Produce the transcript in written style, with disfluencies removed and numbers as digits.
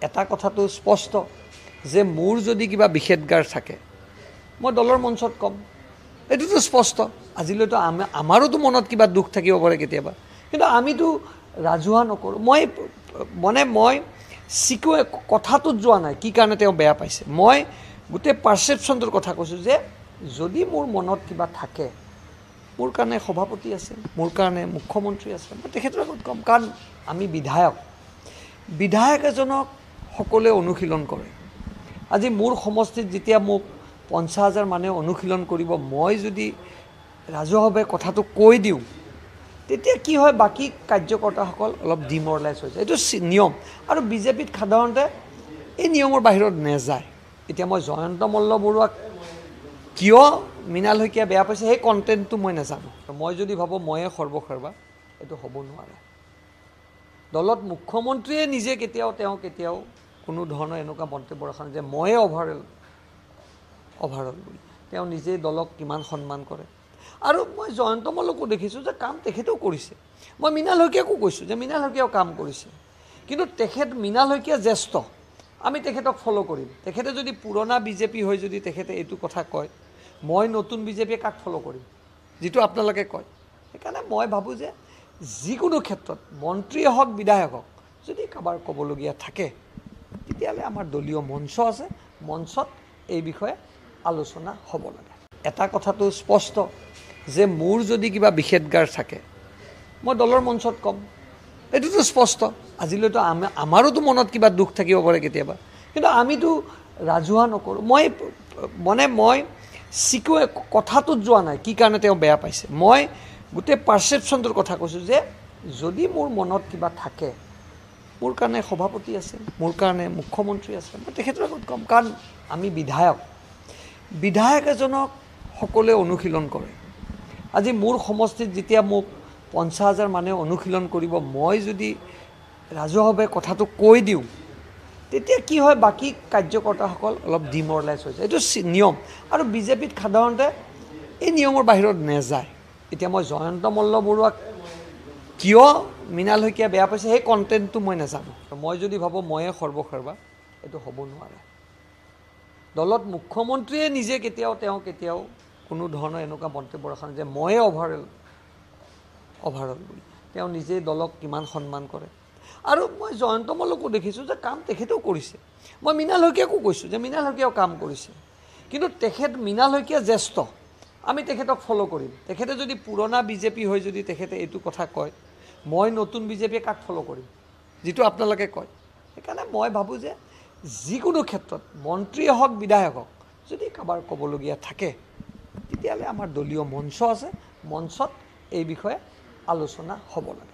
এটা কথাটো স্পষ্ট যে মোৰ যদি কিবা বিশেষগাৰ থাকে মই দলৰ মঞ্চত কম, এইটোতো স্পষ্ট। আজিলৈতো আমাৰোতো মনত কিবা দুখ থাকিব পাৰে কেতিয়াবা, কিন্তু আমিতো ৰাজহুৱা নকৰোঁ। মই চিকুৱে কথাটোত যোৱা নাই কি কাৰণে তেওঁ বেয়া পাইছে, মই গোটেই পাৰ্চেপশ্যনটোৰ কথা কৈছোঁ যে যদি মোৰ মনত কিবা থাকে, মোৰ কাৰণে সভাপতি আছে, মোৰ কাৰণে মুখ্যমন্ত্ৰী আছে, মই তেখেতৰ আগত ক'ম। কাৰণ আমি বিধায়ক এজনক সকলোৱে অনুশীলন কৰে। আজি মোৰ সমষ্টিত যেতিয়া মোক 50,000 মানুহে অনুশীলন কৰিব, মই যদি ৰাজহুৱাভাৱে কথাটো কৈ দিওঁ, তেতিয়া কি হয়, বাকী কাৰ্যকৰ্তাসকল অলপ ডিমৰেলাইজ হৈ যায়। এইটো নিয়ম, আৰু বিজেপিত সাধাৰণতে এই নিয়মৰ বাহিৰত নেযায়। এতিয়া মই জয়ন্ত মল্লবৰুৱাক কিয় মৃণাল শইকীয়া বেয়া পাইছে সেই কণ্টেণ্টটো মই নাজানো। মই যদি ভাবোঁ ময়ে সৰ্বসাৰ্বা, এইটো হ'ব নোৱাৰে। দলত মুখ্যমন্ত্ৰীয়ে নিজে কেতিয়াও কোনো ধৰণৰ এনেকুৱা মন্তব্য ৰখা নাই যে ময়ে অভাৰঅল বুলি। তেওঁ নিজেই দলক কিমান সন্মান কৰে। আৰু মই জয়ন্ত মল্লকো দেখিছোঁ যে কাম তেখেতেও কৰিছে। মই মৃণাল শইকীয়াকো কৈছোঁ যে মৃণাল শইকীয়াও কাম কৰিছে, কিন্তু মৃণাল শইকীয়া জ্যেষ্ঠ, আমি তেখেতক ফ'ল' কৰিম। তেখেতে যদি পুৰণা বিজেপি হৈ যদি তেখেতে এইটো কথা কয়, মই নতুন বিজেপিয়ে কাক ফ'ল' কৰিম, যিটো আপোনালোকে কয়। সেইকাৰণে মই ভাবোঁ যে যিকোনো ক্ষেত্ৰত মন্ত্ৰীয়ে হওক বিধায়ক হওক, যদি কাৰোবাৰ ক'বলগীয়া থাকে, তেতিয়াহ'লে আমাৰ দলীয় মঞ্চ আছে, মঞ্চত এই বিষয়ে আলোচনা হ'ব লাগে। এটা কথাটো স্পষ্ট যে মোৰ যদি কিবা বিশেষগাৰ থাকে, মই দলৰ মঞ্চত ক'ম, এইটোতো স্পষ্ট। আজিলৈতো আমাৰোতো মনত কিবা দুখ থাকিব পাৰে কেতিয়াবা, কিন্তু আমিতো ৰাজহুৱা নকৰোঁ। মই চিকুৱে কথাটোত যোৱা নাই কি কাৰণে তেওঁ বেয়া পাইছে, মই গোটেই পাৰ্চেপশ্যনটোৰ কথা কৈছোঁ যে যদি মোৰ মনত কিবা থাকে, মোৰ কাৰণে সভাপতি আছে, মোৰ কাৰণে মুখ্যমন্ত্ৰী আছে, মই তেখেতৰ আগত ক'ম। কাৰণ আমি বিধায়ক এজনক সকলোৱে অনুশীলন কৰে। আজি মোৰ সমষ্টিত যেতিয়া মোক 50,000 মানুহে অনুশীলন কৰিব, মই যদি ৰাজহুৱাভাৱে কথাটো কৈ দিওঁ, তেতিয়া কি হয়, বাকী কাৰ্যকৰ্তাসকল অলপ ডিমৰেলাইজ হৈ যায়। এইটো নিয়ম, আৰু বিজেপিত সাধাৰণতে এই নিয়মৰ বাহিৰত নেযায়। এতিয়া মই জয়ন্ত মল্লবৰুৱাক কিয় মৃণাল শইকীয়া বেয়া পাইছে সেই কণ্টেণ্টটো মই নাজানো। মই যদি ভাবোঁ ময়ে সৰ্বসাৰ্বা, এইটো হ'ব নোৱাৰে। দলত মুখ্যমন্ত্ৰীয়ে নিজে কেতিয়াও কোনো ধৰণৰ এনেকুৱা মন্তব্য ৰখা নাই যে ময়ে অভাৰঅল বুলি। তেওঁ নিজেই দলক কিমান সন্মান কৰে। আৰু মই জয়ন্ত মল্লকো দেখিছোঁ যে কাম তেখেতেও কৰিছে। মই মৃণাল শইকীয়াকো কৈছোঁ যে মৃণাল শইকীয়াও কাম কৰিছে, কিন্তু মৃণাল শইকীয়া জ্যেষ্ঠ, আমি তেখেতক ফ'ল' কৰিম। তেখেতে যদি পুৰণা বিজেপি হৈ যদি তেখেতে এইটো কথা কয়, মই নতুন বিজেপিয়ে কাক ফ'ল' কৰিম, যিটো আপোনালোকে কয়। সেইকাৰণে মই ভাবোঁ যে যিকোনো ক্ষেত্ৰত মন্ত্ৰীয়ে হওক বিধায়ক হওক, যদি কাৰোবাৰ ক'বলগীয়া থাকে, তেতিয়াহ'লে আমাৰ দলীয় মঞ্চ আছে, মঞ্চত এই বিষয়ে আলোচনা হ'ব লাগে।